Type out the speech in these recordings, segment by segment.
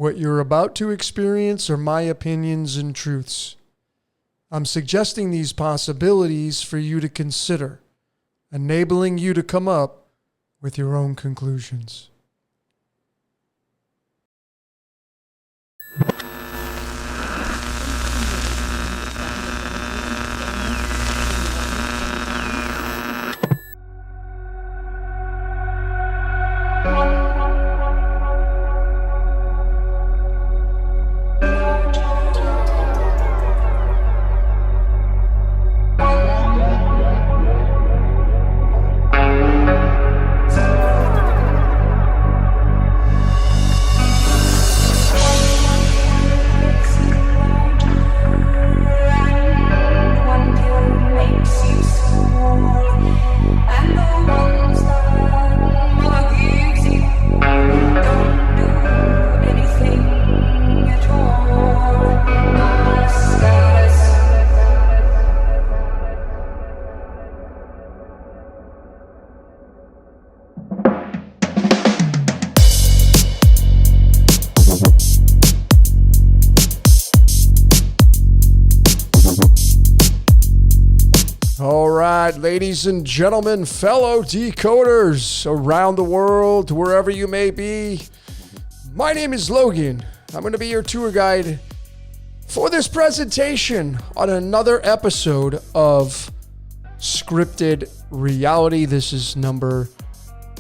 What you're about to experience are my opinions and truths. I'm suggesting these possibilities for you to consider, enabling you to come up with your own conclusions. Ladies and gentlemen, fellow decoders around the world, wherever you may be, my name is Logan. I'm going to be your tour guide for this presentation on another episode of Scripted Reality. This is number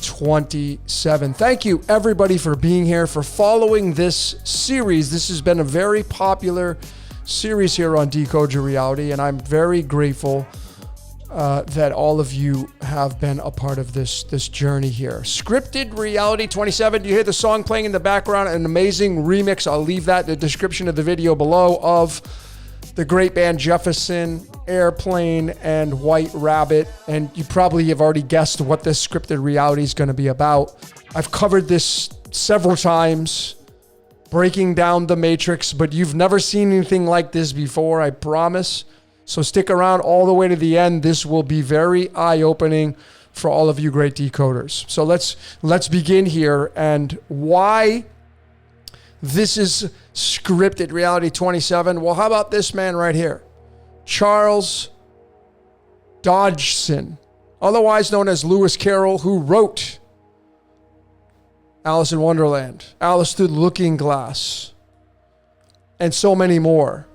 27. Thank you, everybody, for being here, for following this series. This has been a very popular series here on Decode Your Reality, and I'm very grateful that all of you have been a part of this journey here. Scripted Reality 27. You hear the song playing in the background, an amazing remix. I'll leave that in the description of the video below of the great band Jefferson Airplane and White Rabbit. And you probably have already guessed what this Scripted Reality is going to be about. I've covered this several times, breaking down the Matrix, but you've never seen anything like this before, I promise. So stick around all the way to the end. This will be very eye-opening for all of you great decoders. So let's begin here, and why this is Scripted Reality 27. Well, how about this man right here? Charles Dodgson, otherwise known as Lewis Carroll, who wrote Alice in Wonderland, Alice Through the Looking Glass, and so many more.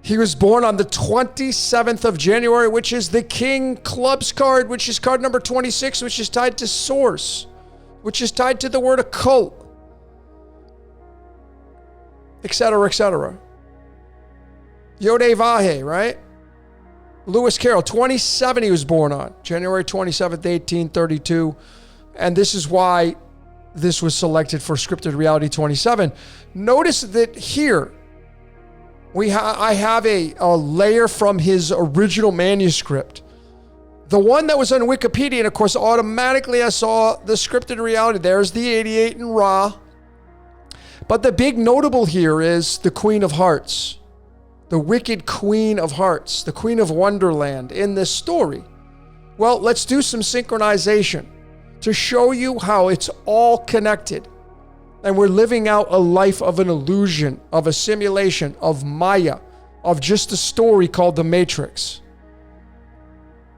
He was born on the 27th of January, which is the King Clubs card, which is card number 26, which is tied to source, which is tied to the word occult, etc., etc. Yod Vahe, right? Lewis Carroll, 27 he was born on, January 27th, 1832. And this is why this was selected for Scripted Reality 27. Notice that here, I have a layer from his original manuscript. The one that was on Wikipedia, and of course, automatically I saw the Scripted Reality. There's the 88 in Ra. But the big notable here is the Queen of Hearts, the wicked Queen of Hearts, the Queen of Wonderland in this story. Well, let's do some synchronization to show you how it's all connected. And we're living out a life of an illusion, of a simulation, of Maya, of just a story called The Matrix.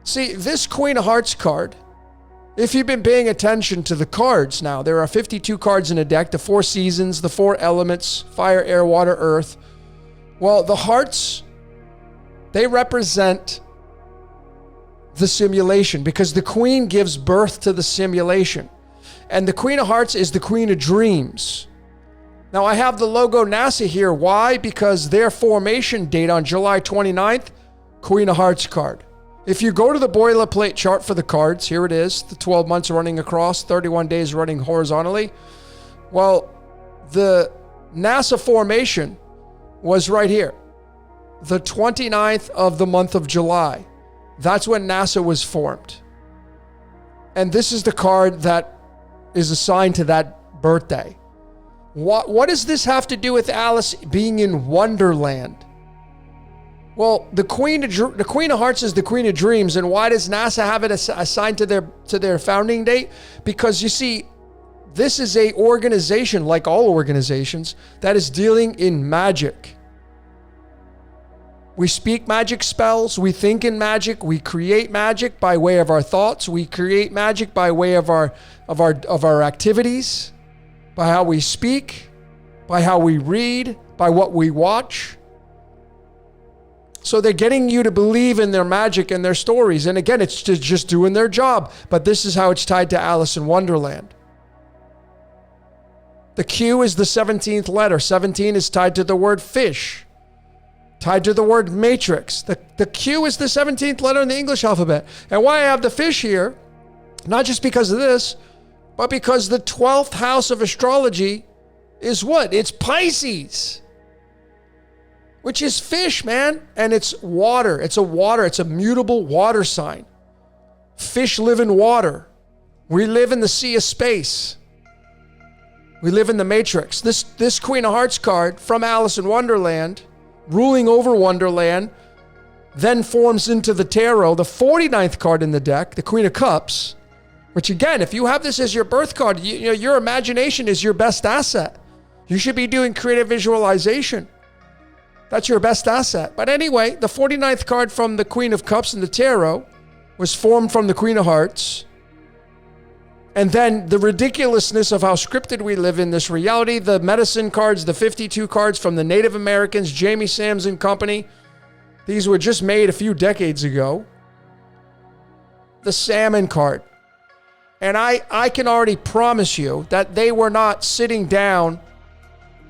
See, this Queen of Hearts card, if you've been paying attention to the cards now, there are 52 cards in a deck, the 4 seasons, the 4 elements, fire, air, water, earth. Well, the hearts, they represent the simulation because the Queen gives birth to the simulation. And the Queen of Hearts is the Queen of Dreams. Now, I have the logo NASA here. Why? Because their formation date on July 29th, Queen of Hearts card. If you go to the boilerplate chart for the cards, here it is, the 12 months running across, 31 days running horizontally. Well, the NASA formation was right here, the 29th of the month of July. That's when NASA was formed. And this is the card that is assigned to that birthday. What does this have to do with Alice being in Wonderland? Well, the Queen of Hearts is the Queen of Dreams, and why does NASA have it assigned to their founding date? Because you see, This is a organization, like all organizations, that is dealing in magic. We speak magic spells, we think in magic, we create magic by way of our thoughts, we create magic by way of our activities, by how we speak, by how we read, by what we watch. So they're getting you to believe in their magic and their stories. And again, it's just doing their job. But this is how it's tied to Alice in Wonderland. The Q is the 17th letter. 17 is tied to the word fish, tied to the word matrix. The Q is the 17th letter in the English alphabet. And why I have the fish here, not just because of this, but because the 12th house of astrology is what? It's Pisces, which is fish, man. And it's water. It's a mutable water sign. Fish live in water. We live in the sea of space. We live in the matrix. This Queen of Hearts card from Alice in Wonderland, ruling over Wonderland, then forms into the tarot, the 49th card in the deck, the Queen of Cups, which again, if you have this as your birth card, you know, your imagination is your best asset. You should be doing creative visualization. That's your best asset. But anyway, the 49th card from the Queen of Cups in the tarot was formed from the Queen of Hearts. And then the ridiculousness of how scripted we live in this reality, the medicine cards, the 52 cards from the Native Americans, Jamie Sams and company. These were just made a few decades ago. The salmon card. And I can already promise you that they were not sitting down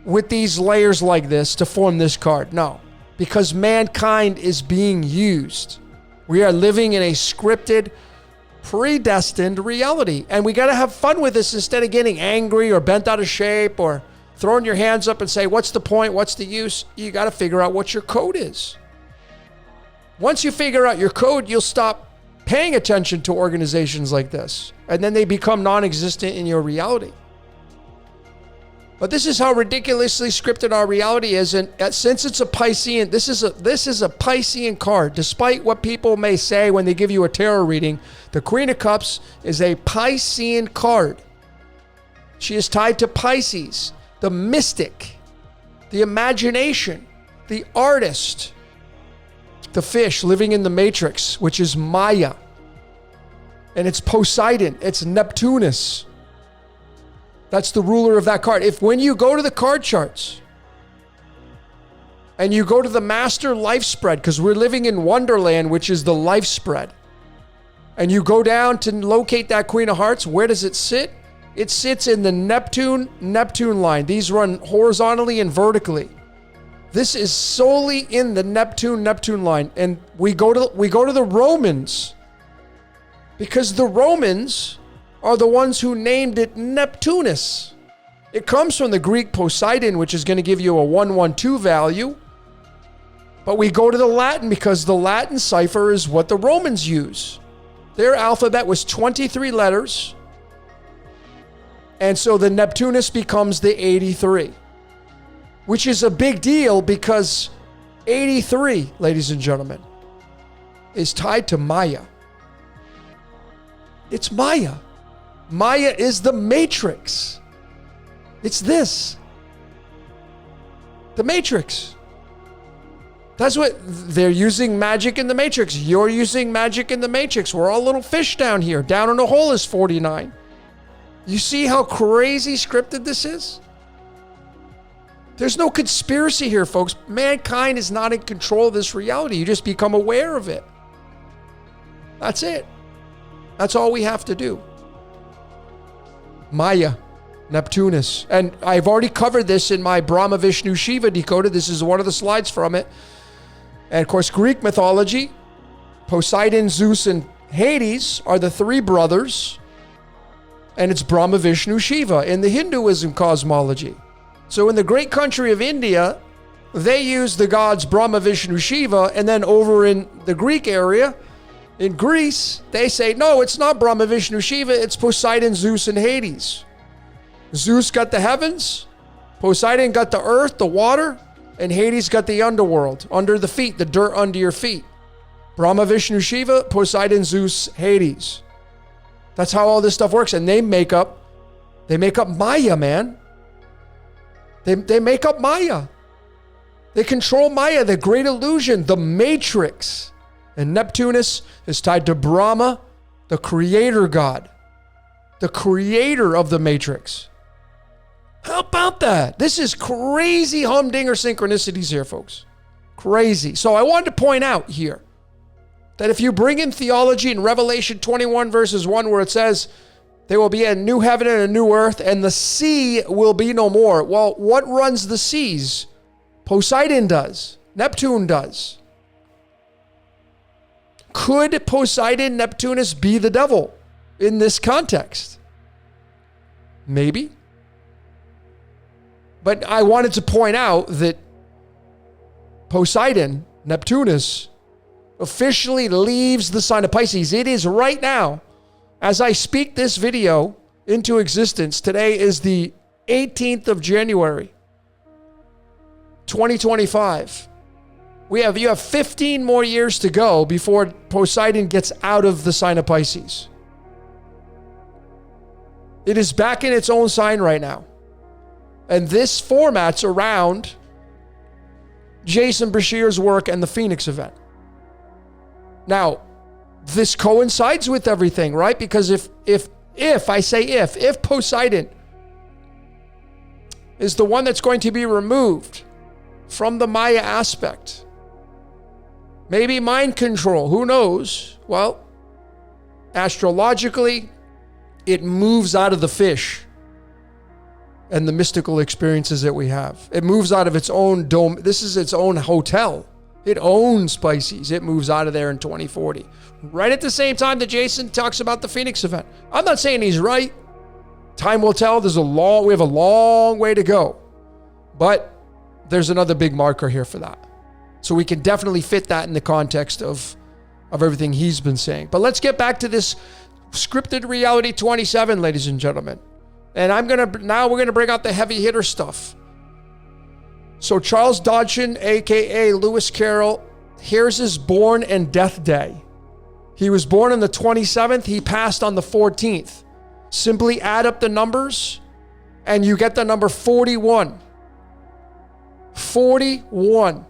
with these layers like this to form this card. No, because mankind is being used. We are living in a scripted, predestined reality. And we got to have fun with this instead of getting angry or bent out of shape or throwing your hands up and say, what's the point? What's the use? You got to figure out what your code is. Once you figure out your code, you'll stop paying attention to organizations like this. And then they become non-existent in your reality. But this is how ridiculously scripted our reality is. And since it's a Piscean, this is a Piscean card. Despite what people may say when they give you a tarot reading, the Queen of Cups is a Piscean card. She is tied to Pisces, the mystic, the imagination, the artist, the fish living in the matrix, which is Maya. And it's Poseidon, it's Neptunus. That's the ruler of that card. When you go to the card charts and you go to the master life spread, because we're living in Wonderland, which is the life spread, and you go down to locate that Queen of Hearts, where does it sit? It sits in the Neptune line. These run horizontally and vertically. This is solely in the Neptune line. And we go to the Romans, because the Romans are the ones who named it Neptunus. It comes from the Greek Poseidon, which is going to give you a 112 value. But we go to the Latin because the Latin cipher is what the Romans use. Their alphabet was 23 letters. And so the Neptunus becomes the 83, which is a big deal because 83, ladies and gentlemen, is tied to Maya. It's Maya. Maya is the matrix. It's this. The matrix. That's what they're using, magic in the matrix. You're using magic in the matrix. We're all little fish down here. Down in a hole is 49. You see how crazy scripted this is? There's no conspiracy here, folks. Mankind is not in control of this reality. You just become aware of it. That's it. That's all we have to do. Maya, Neptunus. And I've already covered this in my Brahma, Vishnu, Shiva decoded. This is one of the slides from it. And of course, Greek mythology, Poseidon, Zeus, and Hades are the three brothers. And it's Brahma, Vishnu, Shiva in the Hinduism cosmology. So in the great country of India, they use the gods Brahma, Vishnu, Shiva. And then over in the Greek area, in Greece, they say, no, it's not Brahma, Vishnu, Shiva. It's Poseidon, Zeus, and Hades. Zeus got the heavens. Poseidon got the earth, the water. And Hades got the underworld, under the feet, the dirt under your feet. Brahma, Vishnu, Shiva, Poseidon, Zeus, Hades. That's how all this stuff works. And they make up They make up Maya, man. They make up Maya. They control Maya, the great illusion, the matrix. And Neptunus is tied to Brahma, the creator god, the creator of the matrix. How about that? This is crazy humdinger synchronicities here, folks. Crazy. So I wanted to point out here that if you bring in theology in Revelation 21 verses 1, where it says, there will be a new heaven and a new earth, and the sea will be no more. Well, what runs the seas? Poseidon does. Neptune does. Could Poseidon, Neptunus be the devil in this context? Maybe. But I wanted to point out that Poseidon, Neptunus, officially leaves the sign of Pisces. It is right now, as I speak this video into existence. Today is the 18th of January, 2025. You have 15 more years to go before Poseidon gets out of the sign of Pisces. It is back in its own sign right now. And this format's around Jason Bashir's work and the Phoenix event. Now, this coincides with everything, right? Because if Poseidon is the one that's going to be removed from the Maya aspect, maybe mind control, who knows? Well, astrologically, it moves out of the fish and the mystical experiences that we have. It moves out of its own dome. This is its own hotel. It owns Pisces. It moves out of there in 2040. Right at the same time that Jason talks about the Phoenix event. I'm not saying he's right. Time will tell. We have a long way to go. But there's another big marker here for that. So we can definitely fit that in the context of everything he's been saying. But let's get back to this scripted reality 27, ladies and gentlemen. And we're gonna bring out the heavy hitter stuff. So Charles Dodson, aka Lewis Carroll, here's his born and death day. He was born on the 27th, he passed on the 14th. Simply add up the numbers and you get the number 41. 41.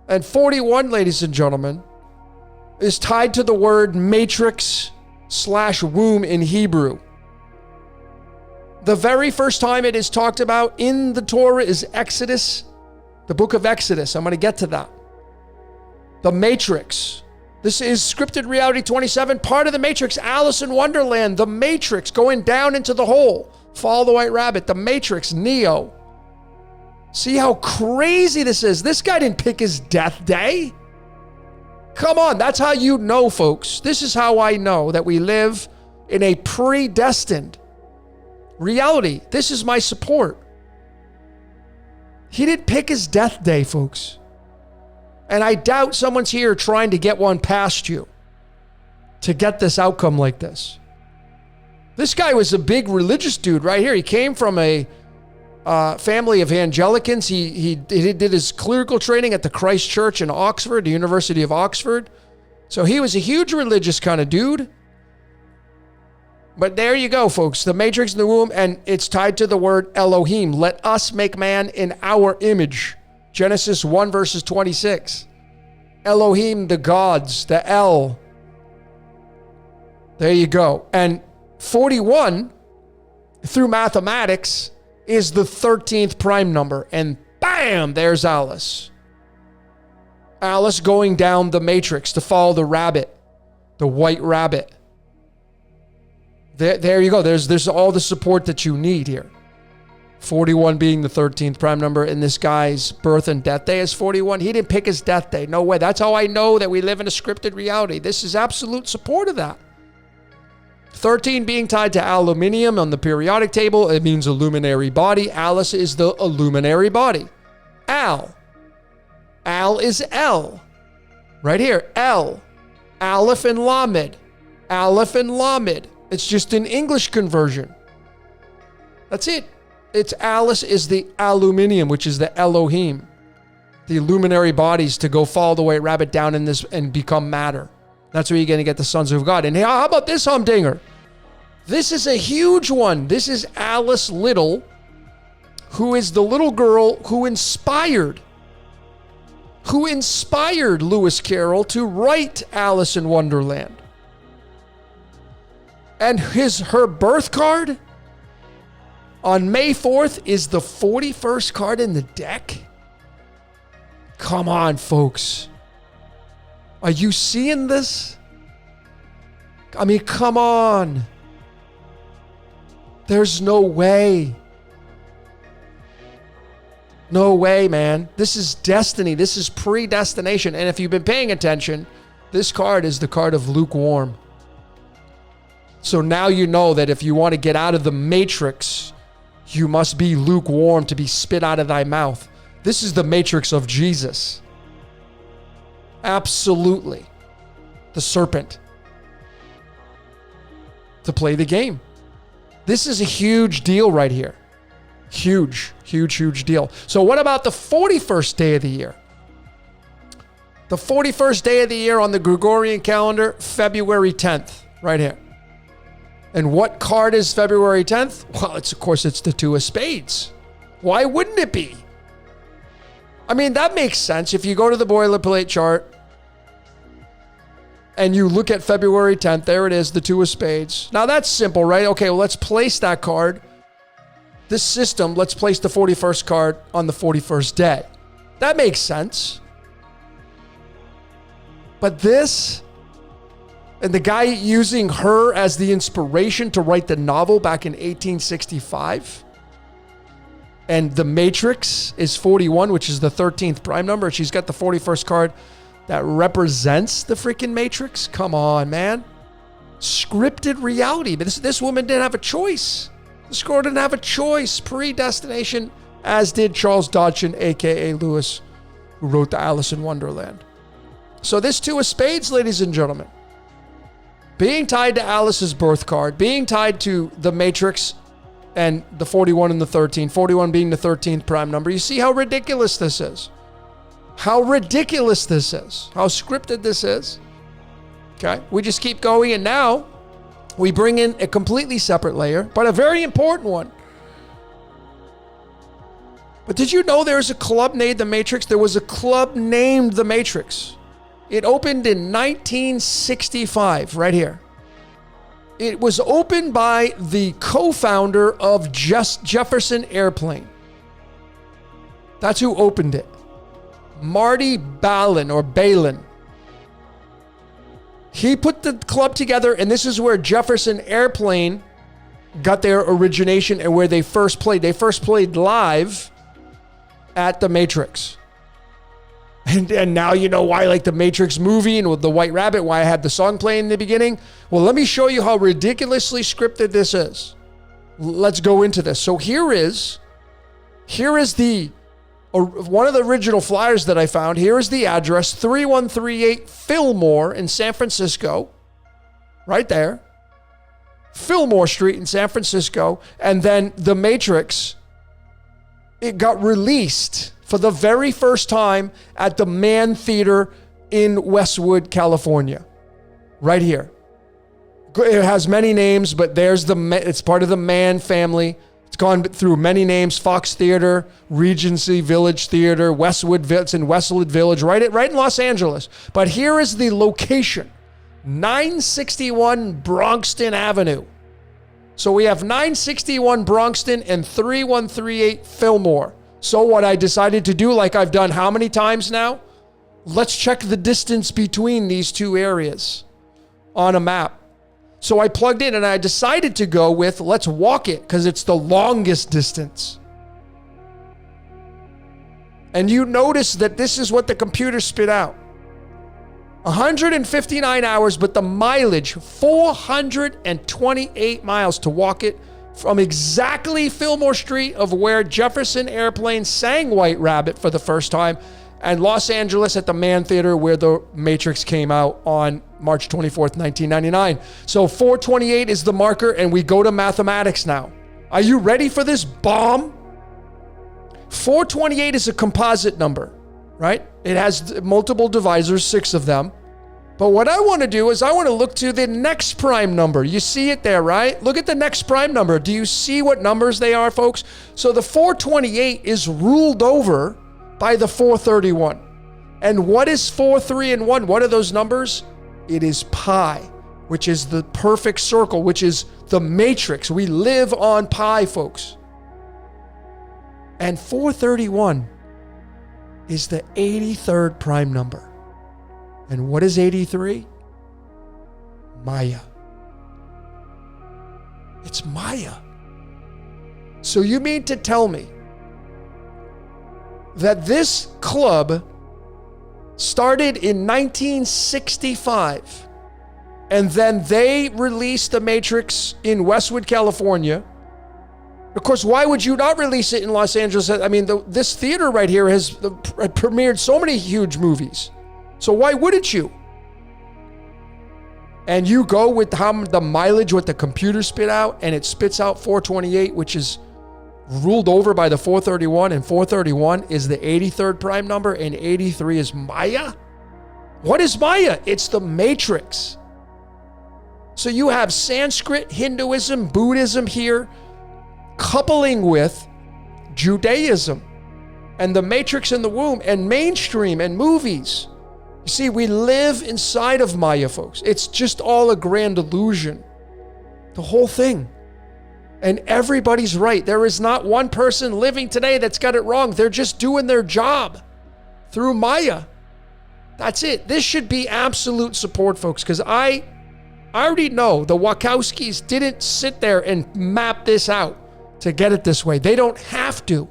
And 41, ladies and gentlemen, is tied to the word matrix/womb in Hebrew. The very first time it is talked about in the Torah is Exodus, the book of Exodus. I'm going to get to that. The Matrix. This is scripted reality 27, part of the Matrix. Alice in Wonderland, the Matrix, going down into the hole. Follow the White Rabbit, the Matrix, Neo. See how crazy this is. This guy didn't pick his death day. Come on, that's how you know, folks. This is how I know that we live in a predestined reality. This is my support. He didn't pick his death day, folks. And I doubt someone's here trying to get one past you to get this outcome like this. This guy was a big religious dude right here. He came from a family of Angelicans. He did his clerical training at the Christ Church in Oxford, the University of Oxford. So he was a huge religious kind of dude. But there you go, folks. The matrix in the womb, and it's tied to the word Elohim. Let us make man in our image. Genesis 1 verses 26. Elohim, the gods, the El. There you go. And 41, through mathematics, is the 13th prime number. And bam, there's Alice. Alice going down the matrix to follow the rabbit, the white rabbit. There you go. There's all the support that you need here. 41 being the 13th prime number, and this guy's birth and death day is 41. He didn't pick his death day. No way. That's how I know that we live in a scripted reality. This is absolute support of that. 13 being tied to aluminium on the periodic table. It means a luminary body. Alice is the illuminary body. Al is El. Right here. El. Aleph and Lamed. Aleph and Lamed. It's just an English conversion. That's it. It's Alice is the aluminium, which is the Elohim. The luminary bodies to go follow the white rabbit down in this and become matter. That's where you're going to get the sons of God. And how about this humdinger? This is a huge one. This is Alice Liddell, who is the little girl who inspired Lewis Carroll to write Alice in Wonderland. And her birth card on May 4th is the 41st card in the deck. Come on, folks. Are you seeing this? I mean, come on. There's no way. No way, man. This is destiny. This is predestination. And if you've been paying attention, this card is the card of lukewarm. So now you know that if you want to get out of the matrix, you must be lukewarm to be spit out of thy mouth. This is the matrix of Jesus. Absolutely. The serpent. To play the game. This is a huge deal right here. Huge, huge, huge deal. So what about the 41st day of the year? The 41st day of the year on the Gregorian calendar, February 10th, right here. And what card is February 10th? Well, of course, it's the two of spades. Why wouldn't it be? I mean, that makes sense. If you go to the boilerplate chart and you look at February 10th, there it is, the two of spades. Now that's simple, right? Okay, well, let's place that card. This system, let's place the 41st card on the 41st day. That makes sense. But this, and the guy using her as the inspiration to write the novel back in 1865, and the matrix is 41, which is the 13th prime number. She's got the 41st card that represents the freaking matrix. Come on, man. Scripted reality. But this woman didn't have a choice. This girl didn't have a choice. Predestination, as did Charles Dodgson, a.k.a. Lewis, who wrote the Alice in Wonderland. So this two of spades, ladies and gentlemen, being tied to Alice's birth card, being tied to the matrix and the 41 and the 13, 41 being the 13th prime number. You see how ridiculous this is? How ridiculous this is? How scripted this is? Okay, we just keep going, and now we bring in a completely separate layer, but a very important one. But did you know there's a club named The Matrix? There was a club named The Matrix. It opened in 1965, right here. It was opened by the co-founder of Jefferson Airplane. That's who opened it. Marty Balin. He put the club together, and this is where Jefferson Airplane got their origination and where they first played. They first played live at the Matrix. And now you know why, like the Matrix movie and with the White Rabbit, why I had the song playing in the beginning. Well, let me show you how ridiculously scripted this is. Let's go into this. So here is the one of the original flyers that I found. Here is the address, 3138 Fillmore in San Francisco. Right there. Fillmore Street in San Francisco. And then The Matrix, it got released for the very first time at the Mann Theater in Westwood, California. Right here. It has many names, but it's part of the Mann family. It's gone through many names: Fox Theater, Regency Village Theater, Westwood. It's in Westwood Village, right in Los Angeles. But here is the location: 961 Bronxton Avenue. So we have 961 Bronxton and 3138 Fillmore. So what I decided to do, like I've done how many times now? Let's check the distance between these two areas on a map. So I plugged in and I decided to go with let's walk it because it's the longest distance. And you notice that this is what the computer spit out. 159 hours, but the mileage, 428 miles to walk it from exactly Fillmore Street of where Jefferson Airplane sang White Rabbit for the first time, and Los Angeles at the Mann Theater where The Matrix came out on March 24th, 1999. So 428 is the marker, and we go to mathematics now. Are you ready for this bomb? 428 is a composite number, right? It has multiple divisors, 6 of them. But what I want to do is I want to look to the next prime number. You see it there, right? Look at the next prime number. Do you see what numbers they are, folks? So the 428 is ruled over by the 431. And what is 4, 3, and 1? What are those numbers? It is pi, which is the perfect circle, which is the matrix. We live on pi, folks. And 431 is the 83rd prime number. And what is 83? Maya. It's Maya. So you mean to tell me that this club started in 1965, and then they released the Matrix in Westwood, California? Of course, why would you not release it in Los Angeles? I mean, this theater right here has premiered so many huge movies. So why wouldn't you? And you go with the mileage what the computer spit out, and it spits out 428, which is ruled over by the 431, and 431 is the 83rd prime number, and 83 is Maya? What is Maya? It's the matrix. So you have Sanskrit, Hinduism, Buddhism here, coupling with Judaism and the matrix in the womb and mainstream and movies. You see, we live inside of Maya, folks. It's just all a grand illusion. The whole thing. And everybody's right. There is not one person living today that's got it wrong. They're just doing their job through Maya. That's it. This should be absolute support, folks, because I already know the Wachowskis didn't sit there and map this out to get it this way. They don't have to,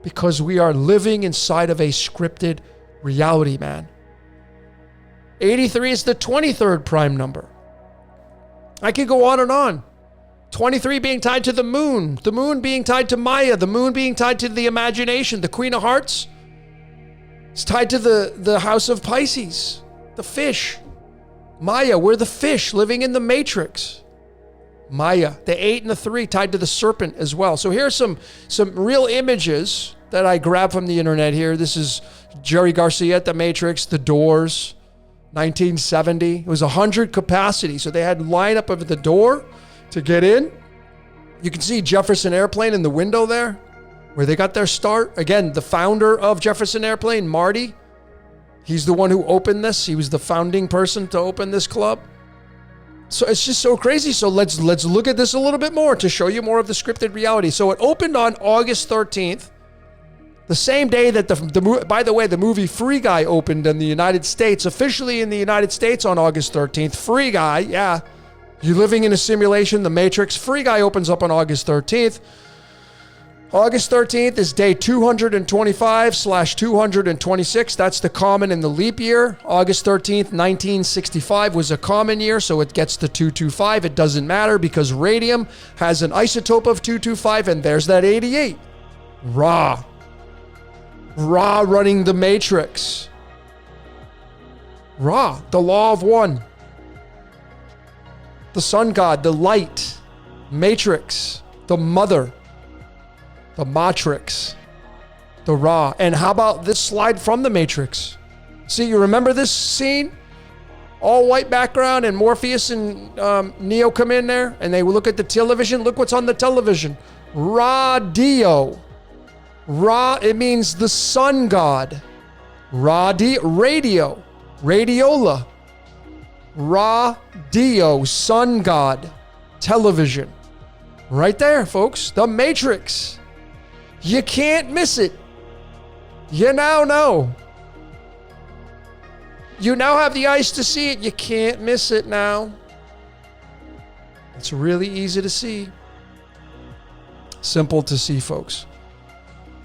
because we are living inside of a scripted reality, man. 83 is the 23rd prime number. I could go on and on. 23 being tied to the moon being tied to Maya, the moon being tied to the imagination, the Queen of Hearts. It's tied to the house of Pisces, the fish. Maya, we're the fish living in the matrix. Maya, the 8 and the 3 tied to the serpent as well. So here's some real images that I grabbed from the internet here. This is Jerry Garcia at the Matrix, The Doors, 1970. It was 100 capacity. So they had line up over the door to get in. You can see Jefferson Airplane in the window there, where they got their start. Again, the founder of Jefferson Airplane, Marty, he's the one who opened this. He was the founding person to open this club. So it's just so crazy. So let's look at this a little bit more to show you more of the scripted reality. So it opened on August 13th, the same day that by the way, the movie Free Guy opened in the United States, officially in the United States on August 13th. Free Guy, yeah. You're living in a simulation, the Matrix. Free Guy opens up on August 13th. August 13th is day 225/226. That's the common in the leap year. August 13th, 1965 was a common year, so it gets to 225. It doesn't matter because radium has an isotope of 225, and there's that 88. Ra running the matrix. Ra, the law of one. The sun god, the light, matrix, the mother, the matrix, the Ra. And how about this slide from the Matrix? See, you remember this scene? All white background, and Morpheus and Neo come in there, and they look at the television. Look what's on the television. Radio. Ra, it means the sun god. Radio. Radiola. Radio, sun god. Television. Right there, folks. The Matrix. You can't miss it. You now know. You now have the eyes to see it. You can't miss it now. It's really easy to see. Simple to see, folks.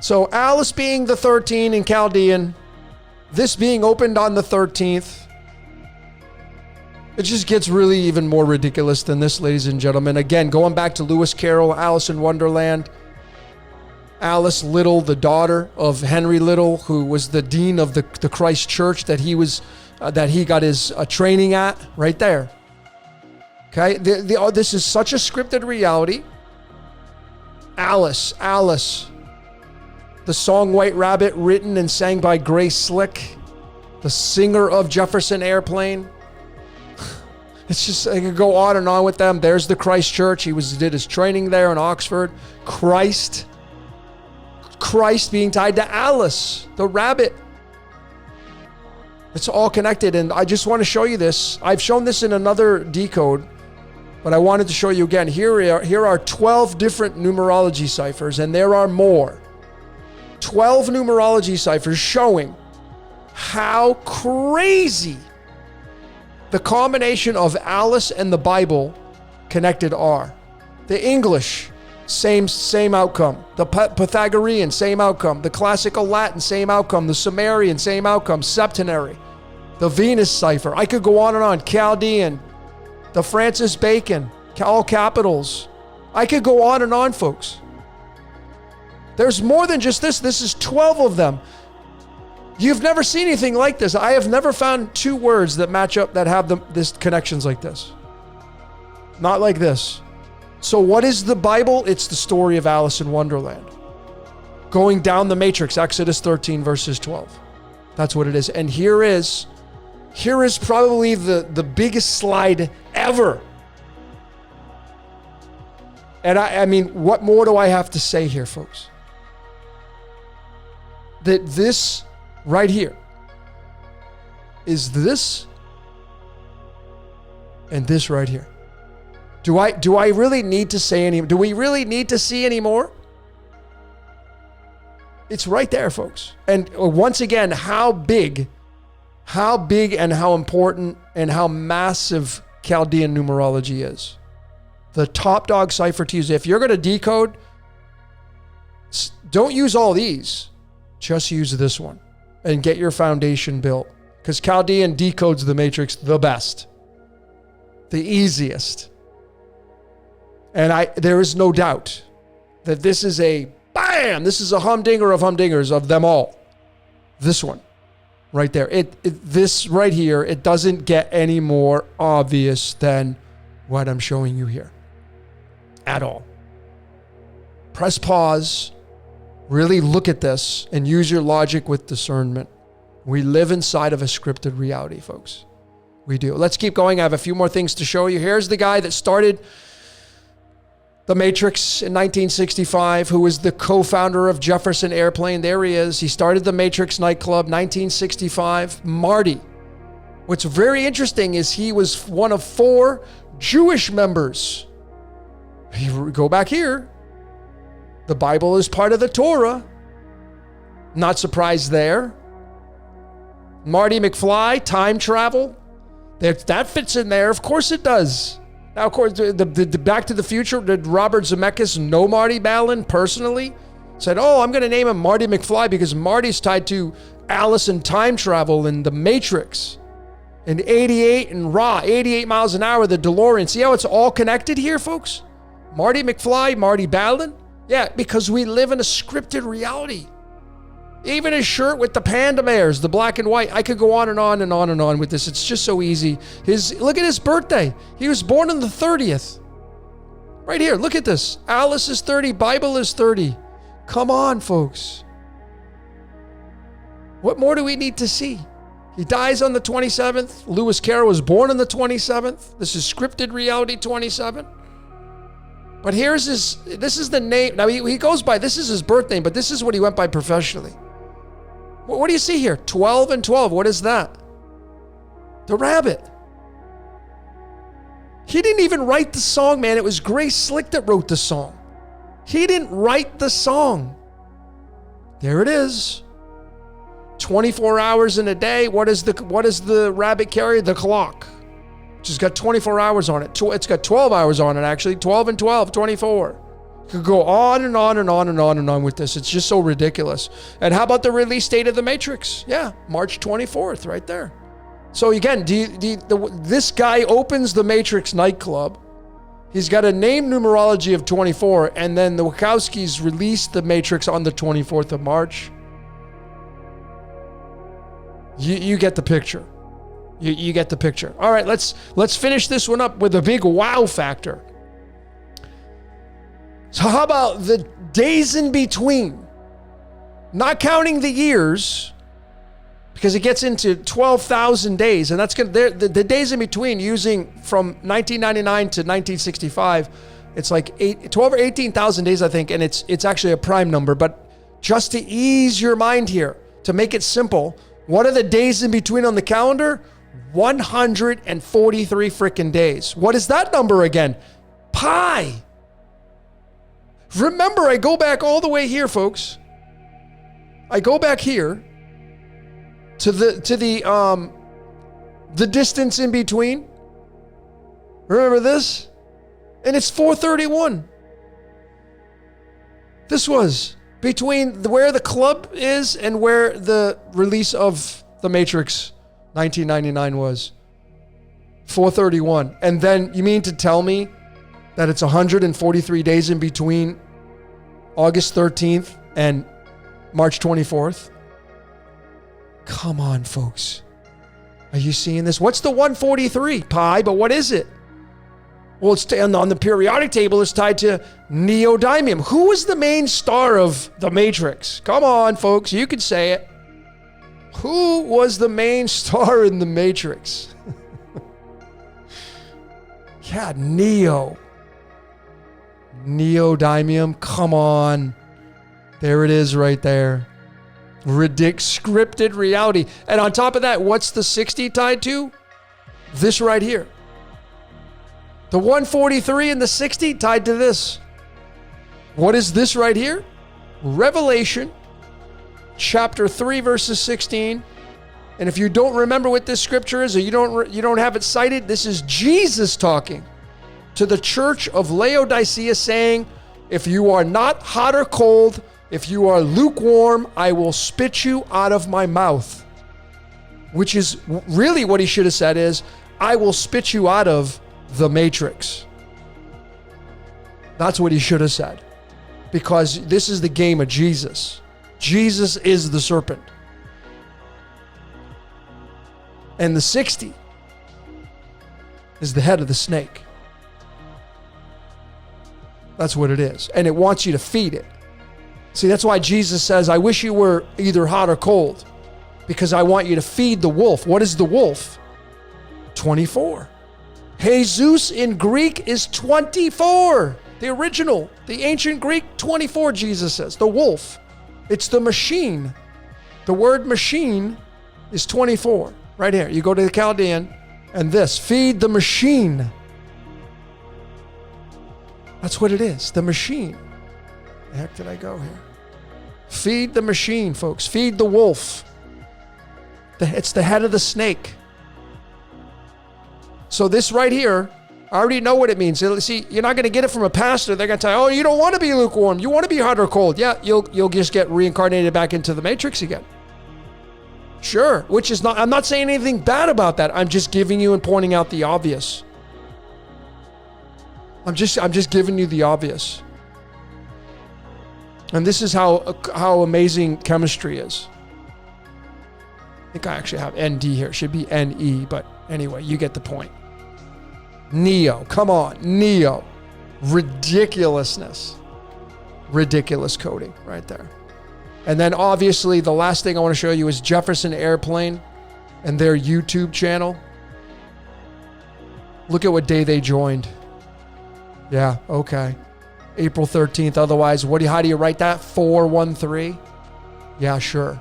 So Alice being the 13 in Chaldean, this being opened on the 13th, it just gets really even more ridiculous than this, ladies and gentlemen. Again, going back to Lewis Carroll, Alice in Wonderland. Alice Liddell, the daughter of Henry Liddell, who was the dean of the Christ Church that he got his training at, right there. Okay, this is such a scripted reality. Alice, the song White Rabbit, written and sang by Grace Slick, the singer of Jefferson Airplane. It's just, I could go on and on with them. There's the Christ Church. He did his training there in Oxford. Christ being tied to Alice, the rabbit. It's all connected. And I just want to show you this. I've shown this in another decode, but I wanted to show you again. Here are 12 different numerology ciphers, and there are more. 12 numerology ciphers showing how crazy the combination of Alice and the Bible connected are. The English, same outcome. The Pythagorean, same outcome. The classical Latin, same outcome. The Sumerian, same outcome. Septenary. The Venus cipher. I could go on and on. Chaldean. The Francis Bacon. All capitals. I could go on and on, folks. There's more than just this. This is 12 of them. You've never seen anything like this. I have never found two words that match up that have this connections like this. Not like this. So what is the Bible? It's the story of Alice in Wonderland. Going down the matrix, Exodus 13 verses 12. That's what it is. And here is probably the biggest slide ever. And I mean, what more do I have to say here, folks? That this right here is this and this right here. Do I really need to say any? Do we really need to see any more? It's right there, folks. And once again, how big and how important and how massive Chaldean numerology is. The top dog cipher to use. If you're going to decode, don't use all these. Just use this one and get your foundation built. Because Chaldean decodes the matrix the best. The easiest. And there is no doubt that this is a this is a humdinger of humdingers of them all. This one right there. This right here, it doesn't get any more obvious than what I'm showing you here at all. Press pause. Really look at this and use your logic with discernment. We live inside of a scripted reality, folks. We do. Let's keep going. I have a few more things to show you. Here's the guy that started the Matrix in 1965, who was the co-founder of Jefferson Airplane. There he is. He started the Matrix nightclub, 1965. Marty. What's very interesting is he was one of 4 Jewish members. You go back here. The Bible is part of the Torah. Not surprised there. Marty McFly, time travel. That fits in there. Of course it does. Now, of course, the Back to the Future, did Robert Zemeckis know Marty Ballin personally? Said, I'm going to name him Marty McFly because Marty's tied to Alice in time travel and the Matrix. And 88 and Raw, 88 miles an hour, the DeLorean. See how it's all connected here, folks? Marty McFly, Marty Ballin. Yeah, because we live in a scripted reality. Even his shirt with the panda bears, the black and white. I could go on and on and on and on with this. It's just so easy. Look at his birthday. He was born on the 30th. Right here, look at this. Alice is 30, Bible is 30. Come on, folks. What more do we need to see? He dies on the 27th. Lewis Carroll was born on the 27th. This is scripted reality 27. But this is the name. Now he goes by, this is his birth name, but this is what he went by professionally. What do you see here? 12 and 12. What is that? The rabbit. He didn't even write the song, man. It was Grace Slick that wrote the song. He didn't write the song. There it is. 24 hours in a day. What does the rabbit carry? The clock. Which has got 24 hours on it. It's got 12 hours on it, actually. 12 and 12, 24. Could go on and on and on and on and on with this. It's just so ridiculous. And how about the release date of The Matrix? Yeah, March 24th, right there. So again, this guy opens the Matrix nightclub. He's got a name numerology of 24, and then the Wachowskis released The Matrix on the 24th of March. You get the picture. You get the picture. All right, let's finish this one up with a big wow factor. So how about the days in between? Not counting the years, because it gets into 12,000 days, and that's the days in between, using from 1999 to 1965, it's like 12 or 18,000 days, I think, and it's actually a prime number. But just to ease your mind here, to make it simple, what are the days in between on the calendar? 143 freaking days. What is that number again? Pi. Remember, I go back all the way here, folks. I go back here to the distance in between. Remember this? And it's 431. This was between where the club is and where the release of The Matrix 1999 was. 431. And then you mean to tell me that it's 143 days in between August 13th and March 24th? Come on, folks. Are you seeing this? What's the 143? Pi, but what is it? Well, it's on the periodic table, it's tied to neodymium. Who was the main star of The Matrix? Come on, folks. You can say it. Who was the main star in The Matrix? Yeah, neodymium. Come on. There it is right there. Scripted reality. And on top of that, what's the 60 tied to? This right here. The 143 and the 60 tied to this. What is this right here? Revelation chapter 3 verses 16. And if you don't remember what this scripture is, or you don't have it cited, this is Jesus talking to the church of Laodicea, saying, if you are not hot or cold, if you are lukewarm, I will spit you out of my mouth. Which is really what he should have said is, I will spit you out of the Matrix. That's what he should have said. Because this is the game of Jesus. Jesus is the serpent. And the 60 is the head of the snake. That's what it is. And it wants you to feed it. See, that's why Jesus says, I wish you were either hot or cold, because I want you to feed the wolf. What is the wolf? 24. Jesus in Greek is 24. The original, the ancient Greek, 24, Jesus says. The wolf. It's the machine. The word machine is 24. Right here. You go to the Chaldean, and this, feed the machine. That's what it is, the machine. Where the heck did I go here? Feed the machine, folks. Feed the wolf. It's the head of the snake. So this right here, I already know what it means. See, you're not going to get it from a pastor. They're going to tell you, oh, you don't want to be lukewarm. You want to be hot or cold. Yeah, you'll just get reincarnated back into the Matrix again. Sure, which is not, I'm not saying anything bad about that. I'm just giving you and pointing out the obvious. I'm just giving you the obvious. And this is how amazing chemistry is. I think I actually have ND here. It should be NE, but anyway, you get the point. Neo, come on, Neo. Ridiculousness. Ridiculous coding right there. And then obviously the last thing I want to show you is Jefferson Airplane and their YouTube channel. Look at what day they joined. Yeah, okay. April 13th. Otherwise, how do you write that? 413? Yeah, sure.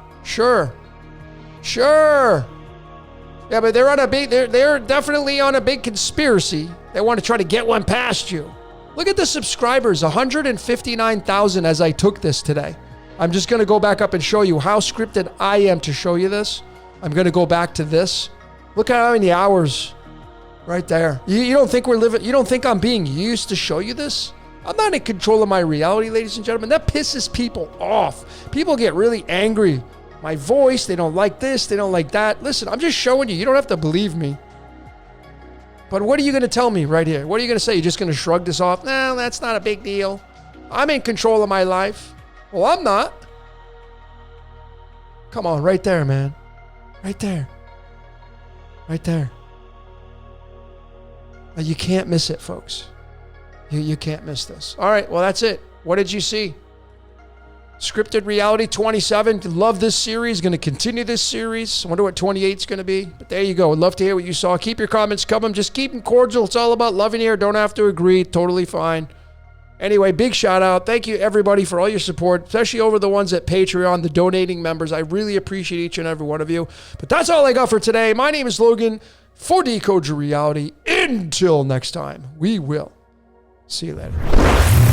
Yeah, but they're definitely on a big conspiracy. They want to try to get one past you. Look at the subscribers, 159,000 as I took this today. I'm just going to go back up and show you how scripted I am to show you this. I'm going to go back to this. Look at how many hours right there. You don't think you don't think I'm being used to show you this? I'm not in control of my reality, ladies and gentlemen. That pisses people off. People get really angry. My voice, they don't like this, they don't like that. Listen, I'm just showing you. You don't have to believe me. But what are you going to tell me right here? What are you going to say? You're just going to shrug this off? No, that's not a big deal. I'm in control of my life. Well, I'm not. Come on, right there, man. Right there. Right there. You can't miss it, folks. You can't miss this. All right, well, that's it. What did you see? Scripted Reality 27. Love this series. Going to continue this series. I wonder what 28 is going to be. But there you go. I'd love to hear what you saw. Keep your comments coming. Just keep them cordial. It's all about loving here. Don't have to agree. Totally fine. Anyway, big shout out. Thank you everybody for all your support, especially over the ones at Patreon, the donating members. I really appreciate each and every one of you. But that's all I got for today. My name is Logan for Decode Your Reality. Until next time, we will see you later.